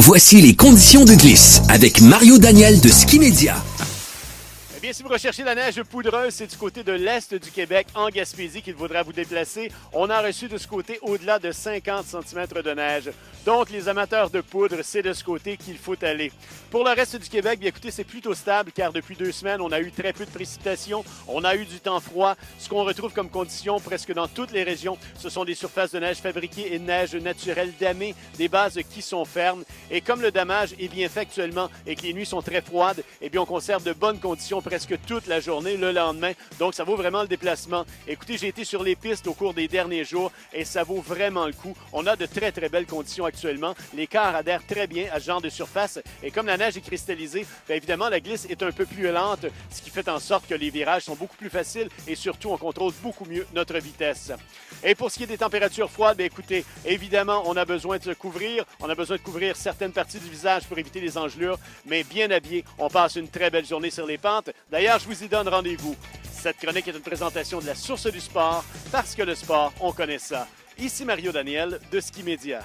Voici les conditions de glisse avec Mario Daniel de Ski Media. Eh bien, si vous recherchez la neige poudreuse, c'est du côté de l'Est du Québec, en Gaspésie, qu'il faudra vous déplacer. On a reçu de ce côté au-delà de 50 cm de neige. Donc, les amateurs de poudre, c'est de ce côté qu'il faut aller. Pour le reste du Québec, bien écoutez, c'est plutôt stable, car depuis 2 semaines, on a eu très peu de précipitations, on a eu du temps froid. Ce qu'on retrouve comme conditions presque dans toutes les régions, ce sont des surfaces de neige fabriquées et neige naturelle damée, des bases qui sont fermes. Et comme le damage est bien fait actuellement et que les nuits sont très froides, eh bien, on conserve de bonnes conditions presque toute la journée le lendemain. Donc, ça vaut vraiment le déplacement. Écoutez, j'ai été sur les pistes au cours des derniers jours et ça vaut vraiment le coup. On a de très, très belles conditions actuellement. Les cars adhèrent très bien à ce genre de surface. Et comme la neige est cristallisée, bien évidemment, la glisse est un peu plus lente, ce qui fait en sorte que les virages sont beaucoup plus faciles et surtout, on contrôle beaucoup mieux notre vitesse. Et pour ce qui est des températures froides, bien écoutez, évidemment, on a besoin de se couvrir. On a besoin de couvrir certaines parties du visage pour éviter les engelures. Mais bien habillé, on passe une très belle journée sur les pentes. D'ailleurs, je vous y donne rendez-vous. Cette chronique est une présentation de la Source du sport, parce que le sport, on connaît ça. Ici Mario Daniel de Ski Media.